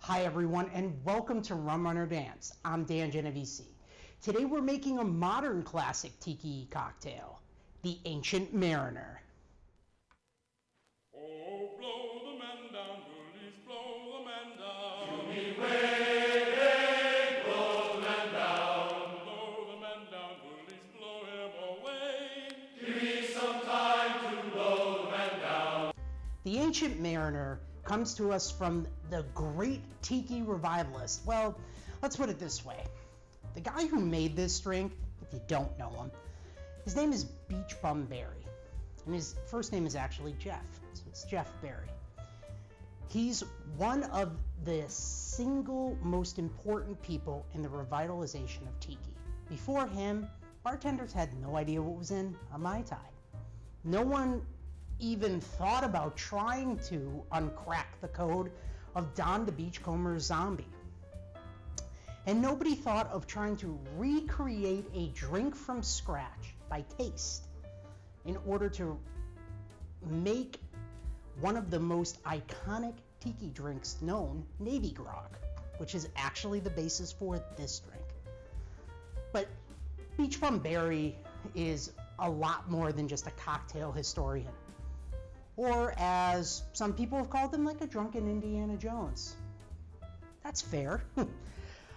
Hi everyone, and welcome to Rum Runner Dance. I'm Dan Genovese. Today we're making a modern classic tiki cocktail, the Ancient Mariner. Oh, blow the man down, bullies, blow the man down. Give me way, blow the man down. Blow the man down, bullies, blow him away. Give me some time to blow the man down. The Ancient Mariner comes to us from the great tiki revivalist. Well, let's put it this way. The guy who made this drink, if you don't know him, his name is Beachbum Berry. And his first name is actually Jeff. So it's Jeff Berry. He's one of the single most important people in the revitalization of tiki. Before him, bartenders had no idea what was in a Mai Tai. No one even thought about trying to uncrack the code of Don the Beachcomber's zombie. And nobody thought of trying to recreate a drink from scratch by taste in order to make one of the most iconic tiki drinks known, Navy Grog, which is actually the basis for this drink. But Beachbum Berry is a lot more than just a cocktail historian. Or as some people have called him, like a drunken Indiana Jones. That's fair.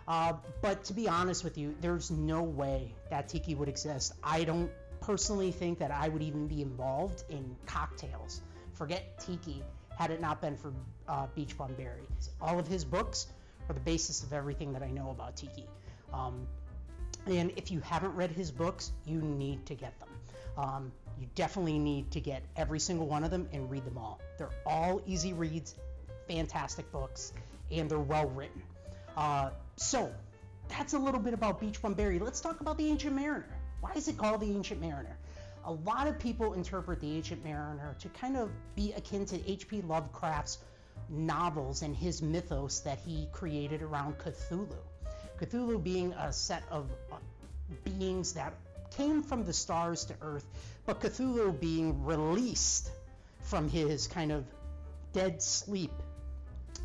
But to be honest with you, there's no way that tiki would exist. I don't personally think that I would even be involved in cocktails. Forget tiki, had it not been for Beachbum Berry. All of his books are the basis of everything that I know about tiki. And if you haven't read his books, you need to get them. You definitely need to get every single one of them and read them all. They're all easy reads, fantastic books, and they're well written. So that's a little bit about Beachbum Berry. Let's talk about the Ancient Mariner. Why is it called the Ancient Mariner? A lot of people interpret the Ancient Mariner to kind of be akin to H.P. Lovecraft's novels and his mythos that he created around Cthulhu. Cthulhu being a set of beings that came from the stars to Earth, but Cthulhu being released from his kind of dead sleep.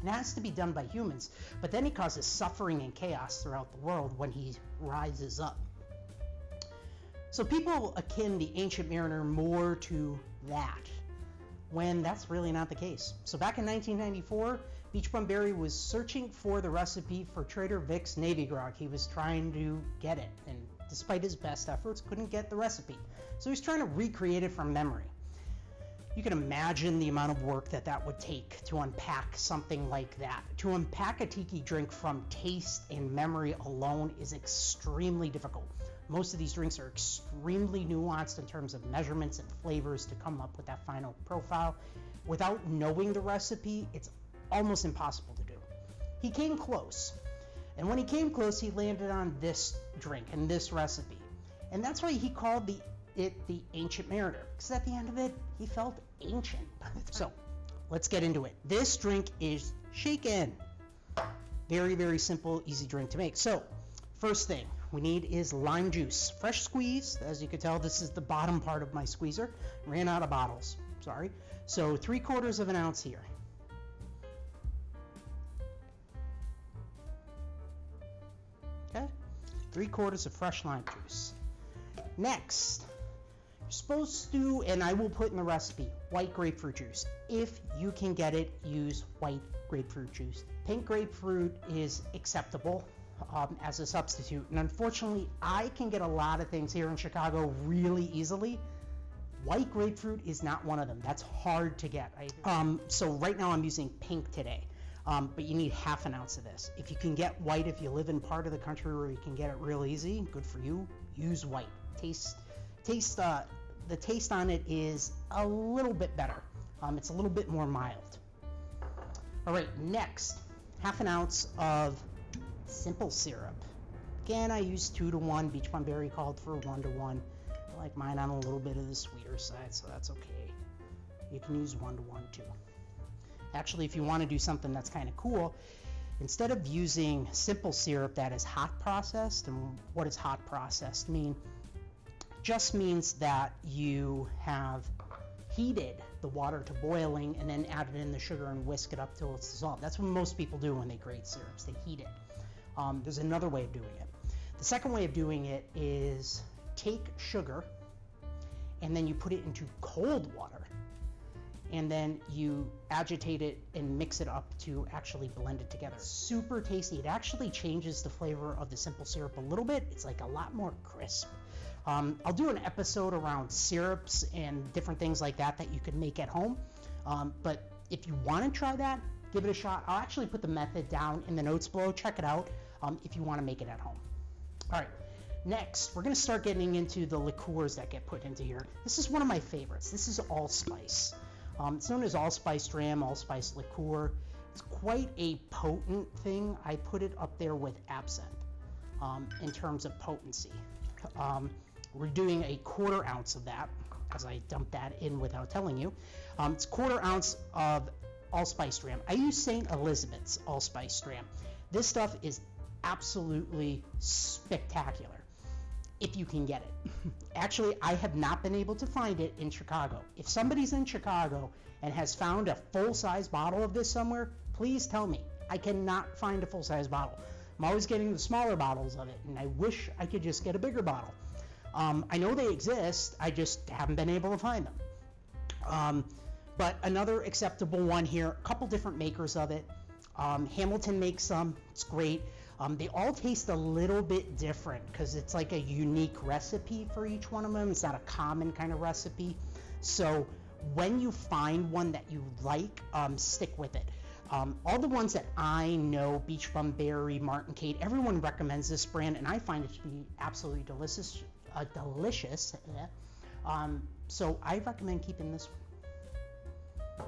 It has to be done by humans, but then he causes suffering and chaos throughout the world when he rises up. So people akin the Ancient Mariner more to that, when that's really not the case. So back in 1994, Beachbum Berry was searching for the recipe for Trader Vic's Navy Grog. He was trying to get it, and despite his best efforts, couldn't get the recipe. So he's trying to recreate it from memory. You can imagine the amount of work that would take to unpack something like that. To unpack a tiki drink from taste and memory alone is extremely difficult. Most of these drinks are extremely nuanced in terms of measurements and flavors to come up with that final profile. Without knowing the recipe, it's almost impossible to do. He came close. And when he came close, he landed on this drink and this recipe. And that's why he called it the Ancient Mariner, because at the end of it, he felt ancient. So, let's get into it. This drink is shaken. Very, very simple, easy drink to make. So, first thing we need is lime juice. Fresh squeeze. As you can tell, this is the bottom part of my squeezer. Ran out of bottles. Sorry. So, 3/4 of an ounce here. Okay? 3/4 of fresh lime juice. Next, you're supposed to, and I will put in the recipe, white grapefruit juice. If you can get it, use white grapefruit juice. Pink grapefruit is acceptable as a substitute. And unfortunately, I can get a lot of things here in Chicago really easily. White grapefruit is not one of them. That's hard to get. So right now I'm using pink today. But you need half an ounce of this. If you can get white, if you live in part of the country where you can get it real easy, good for you. Use white. The taste on it is a little bit better. It's a little bit more mild. All right, next, half an ounce of simple syrup. Again, I use 2-to-1. Beachbum Berry called for 1-to-1. I like mine on a little bit of the sweeter side, so that's okay. You can use 1-to-1 too. Actually, if you want to do something that's kind of cool, instead of using simple syrup that is hot processed, and what does hot processed mean? Just means that you have heated the water to boiling and then added in the sugar and whisk it up till it's dissolved. That's what most people do when they grate syrups. They heat it. There's another way of doing it. The second way of doing it is take sugar and then you put it into cold water and then you agitate it and mix it up to actually blend it together. Super tasty. It actually changes the flavor of the simple syrup a little bit. It's like a lot more crisp. I'll do an episode around syrups and different things like that that you can make at home. But if you want to try that, give it a shot. I'll actually put the method down in the notes below. Check it out if you want to make it at home. All right, next, we're going to start getting into the liqueurs that get put into here. This is one of my favorites. This is Allspice. It's known as Allspice dram, Allspice liqueur. It's quite a potent thing. I put it up there with absinthe in terms of potency. We're doing a 1/4 ounce of that, as I dumped that in without telling you. It's 1/4 ounce of Allspice dram. I use St. Elizabeth's Allspice dram. This stuff is absolutely spectacular if you can get it. Actually, I have not been able to find it in Chicago. If somebody's in Chicago and has found a full-size bottle of this somewhere, please tell me. I cannot find a full-size bottle. I'm always getting the smaller bottles of it, and I wish I could just get a bigger bottle. I know they exist, I just haven't been able to find them. But another acceptable one here, a couple different makers of it. Hamilton makes some, it's great. They all taste a little bit different because it's like a unique recipe for each one of them. It's not a common kind of recipe. So when you find one that you like, stick with it. All the ones that I know, Beachbum Berry, Martin Kate, everyone recommends this brand, and I find it to be absolutely delicious. So I recommend keeping this one.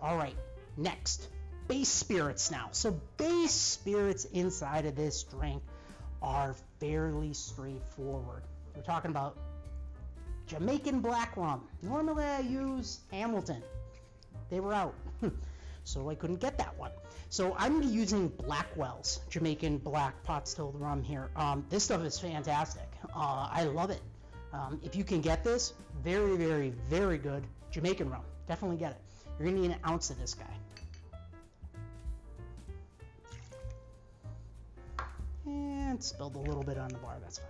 All right, next, base spirits now. So base spirits inside of this drink are fairly straightforward. We're talking about Jamaican black rum. Normally I use Hamilton. They were out, so I couldn't get that one. So I'm using Blackwell's Jamaican black pot still rum here. This stuff is fantastic. I love it. If you can get this, very, very, very good Jamaican rum. Definitely get it. You're gonna need an ounce of this guy. And spilled a little bit on the bar, that's fine.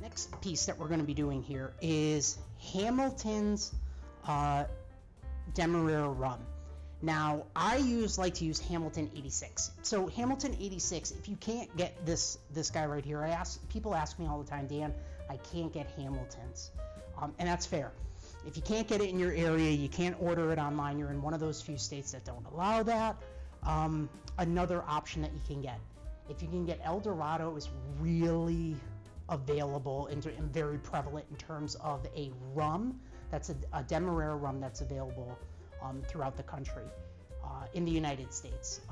Next piece that we're going to be doing here is Hamilton's Demerara Rum. Now, I like to use Hamilton 86. So Hamilton 86, if you can't get this guy right here, people ask me all the time, Dan, I can't get Hamilton's. And that's fair. If you can't get it in your area, you can't order it online, you're in one of those few states that don't allow that. Another option that you can get, if you can get El Dorado, is really available and very prevalent in terms of a rum. That's a Demerara rum that's available throughout the country in the United States.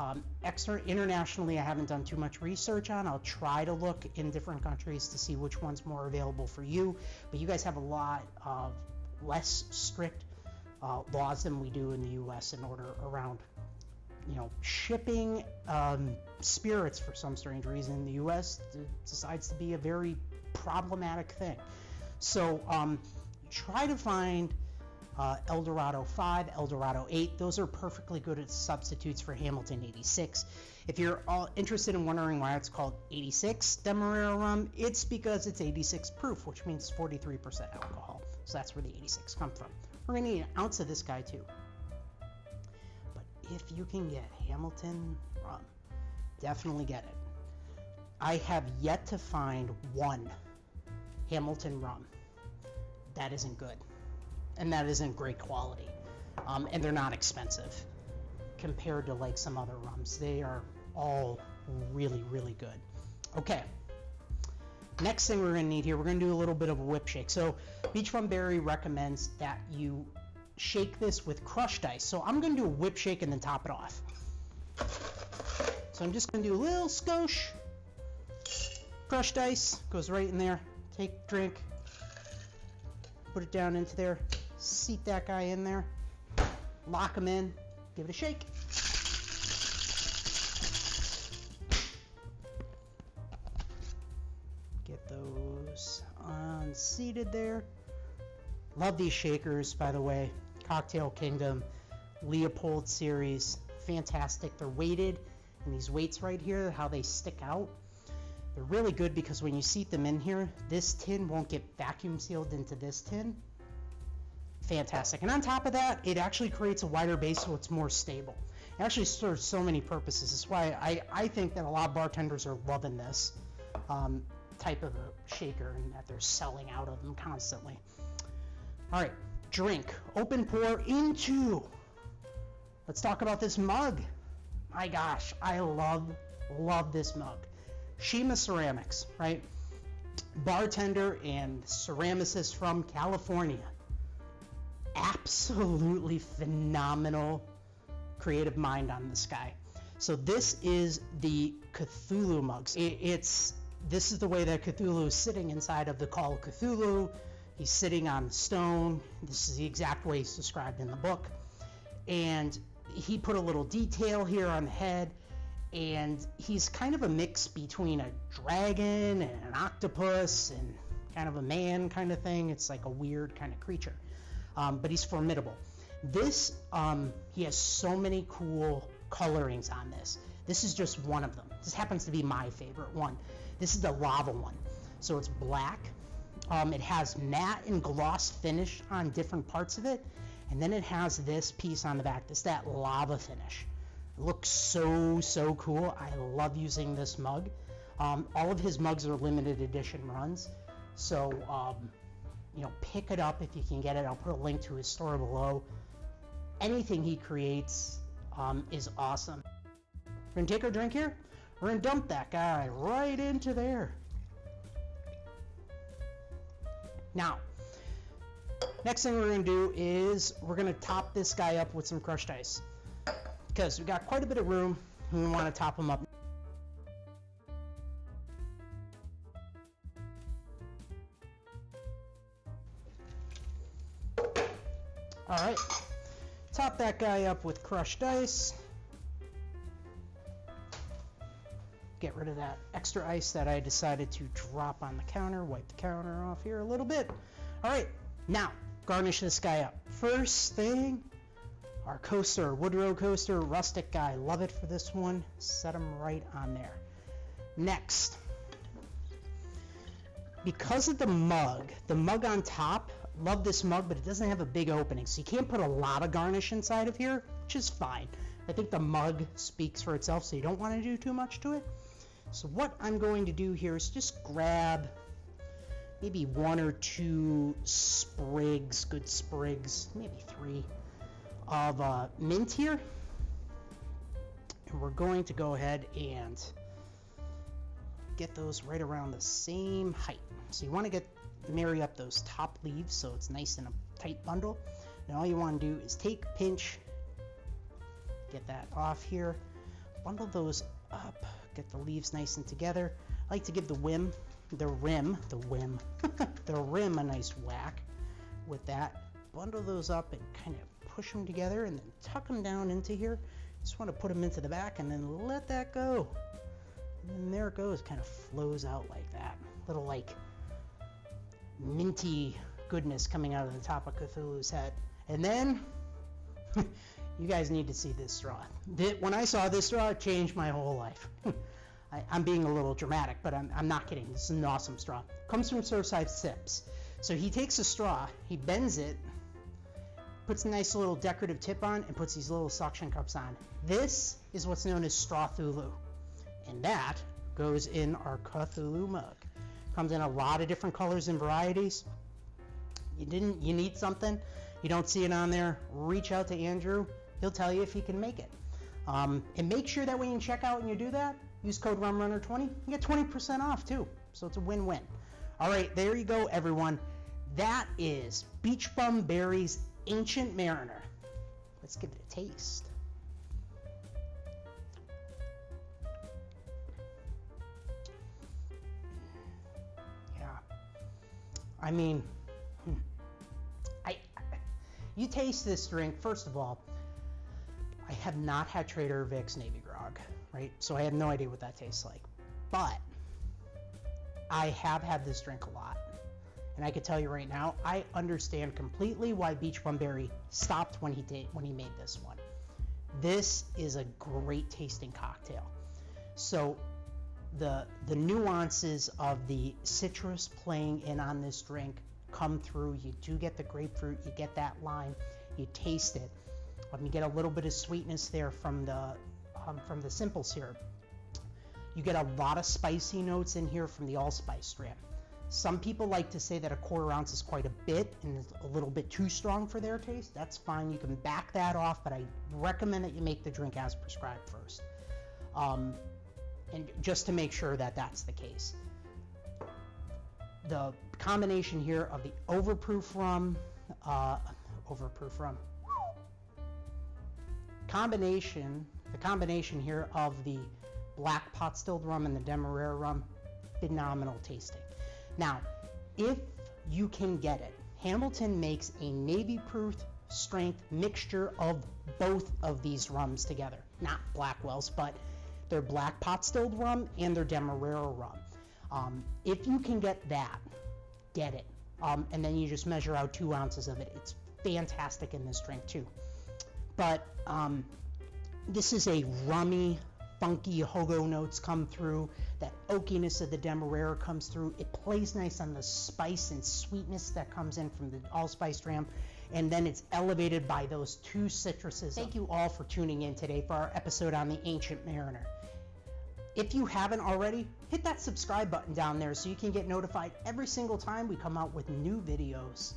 Internationally, I haven't done too much research on. I'll try to look in different countries to see which one's more available for you. But you guys have a lot of less strict laws than we do in the U.S. in order around, shipping spirits. For some strange reason, the U.S. decides to be a very problematic thing. So try to find El Dorado 5, El Dorado 8. Those are perfectly good as substitutes for Hamilton 86. If you're all interested in wondering why it's called 86 Demerara Rum, it's because it's 86 proof, which means 43% alcohol. So that's where the 86 comes from. We're going to need an ounce of this guy too. But if you can get Hamilton rum, definitely get it. I have yet to find one Hamilton rum that isn't good and that isn't great quality, and they're not expensive compared to like some other rums. They are all really, really good. Okay, next thing we're going to need here, we're going to do a little bit of a whip shake. So Beachbum Berry recommends that you shake this with crushed ice. So I'm going to do a whip shake and then top it off. So I'm just going to do a little skosh. Crushed ice goes right in there. Take a drink, put it down into there, seat that guy in there, lock him in, give it a shake. Get those on unseated there. Love these shakers, by the way. Cocktail Kingdom, Leopold series, fantastic. They're weighted, and these weights right here, how they stick out, they're really good because when you seat them in here, this tin won't get vacuum sealed into this tin. Fantastic. And on top of that, it actually creates a wider base so it's more stable. It actually serves so many purposes. That's why I think that a lot of bartenders are loving this type of a shaker and that they're selling out of them constantly. All right, drink, open pour into. Let's talk about this mug. My gosh, I love this mug. Shima Ceramics, right? Bartender and ceramicist from California. Absolutely phenomenal creative mind on this guy. So this is the Cthulhu mugs. This is the way that Cthulhu is sitting inside of the Call of Cthulhu. He's sitting on stone. This is the exact way he's described in the book. And he put a little detail here on the head, and he's kind of a mix between a dragon and an octopus and kind of a man kind of thing. It's like a weird kind of creature, but he's formidable. This, he has so many cool colorings on this. This is just one of them. This happens to be my favorite one. This is the lava one. So it's black. It has matte and gloss finish on different parts of it. And then it has this piece on the back. This that lava finish. It looks so cool. I love using this mug. All of his mugs are limited edition runs. So, pick it up if you can get it. I'll put a link to his store below. Anything he creates is awesome. We're going to take our drink here. We're going to dump that guy right into there. Now, next thing we're going to do is we're going to top this guy up with some crushed ice. Because we got quite a bit of room and we want to top him up. Alright, top that guy up with crushed ice. Get rid of that extra ice that I decided to drop on the counter. Wipe the counter off here a little bit. Alright, now garnish this guy up. First thing, our coaster, Woodrow coaster, rustic guy. Love it for this one. Set him right on there. Next, because of the mug on top, love this mug, but it doesn't have a big opening, so you can't put a lot of garnish inside of here, which is fine. I think the mug speaks for itself, so you don't want to do too much to it. So what I'm going to do here is just grab maybe 1 or 2 sprigs, good sprigs, maybe 3 of mint here. And we're going to go ahead and get those right around the same height. So you want to marry up those top leaves so it's nice in a tight bundle. And all you want to do is take, pinch, get that off here, bundle those up, get the leaves nice and together. I like to give the rim a nice whack with that. Bundle those up and kind of push them together and then tuck them down into here. Just want to put them into the back and then let that go. And there it goes, kind of flows out like that. Little like minty goodness coming out of the top of Cthulhu's head. And then you guys need to see this straw. When I saw this straw, it changed my whole life. I'm being a little dramatic, but I'm not kidding. This is an awesome straw. Comes from Surfside Sips. So he takes a straw, he bends it, puts a nice little decorative tip on, and puts these little suction cups on. This is what's known as Straw Cthulhu. And that goes in our Cthulhu mug. Comes in a lot of different colors and varieties. You need something, you don't see it on there, reach out to Andrew. He'll tell you if he can make it. And make sure that when you check out and you do that, use code RUMRUNNER20. You get 20% off too. So it's a win-win. All right, there you go, everyone. That is Beachbum Berry's Ancient Mariner. Let's give it a taste. Yeah. I mean, you taste this drink, first of all, I have not had Trader Vic's Navy Grog, right? So I have no idea what that tastes like. But I have had this drink a lot. And I can tell you right now, I understand completely why Beachbum Berry stopped when he made this one. This is a great tasting cocktail. So the nuances of the citrus playing in on this drink come through. You do get the grapefruit, you get that lime, you taste it. You get a little bit of sweetness there from the simple syrup. You get a lot of spicy notes in here from the Allspice dram. Some people like to say that a quarter ounce is quite a bit and is a little bit too strong for their taste. That's fine. You can back that off, but I recommend that you make the drink as prescribed first. And just to make sure that that's the case. The combination here of the overproof rum, the combination here of the black pot still rum and the Demerara rum, phenomenal tasting. Now, if you can get it, Hamilton makes a navy-proof strength mixture of both of these rums together. Not Blackwell's, but their black pot stilled rum and their Demerara rum. If you can get that, get it. And then you just measure out 2 ounces of it. It's fantastic in this drink too. But this is a rummy, funky hogo notes come through. That oakiness of the Demerara comes through. It plays nice on the spice and sweetness that comes in from the Allspice dram. And then it's elevated by those 2 citruses. Thank you all for tuning in today for our episode on the Ancient Mariner. If you haven't already, hit that subscribe button down there so you can get notified every single time we come out with new videos.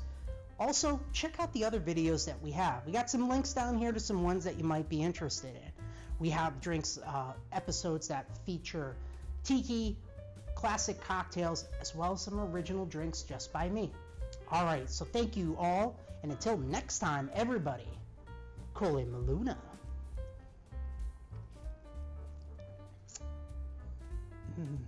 Also, check out the other videos that we have. We got some links down here to some ones that you might be interested in. We have drinks, episodes that feature Tiki, classic cocktails, as well as some original drinks just by me. All right, so thank you all, and until next time, everybody, Okole Maluna. Mm.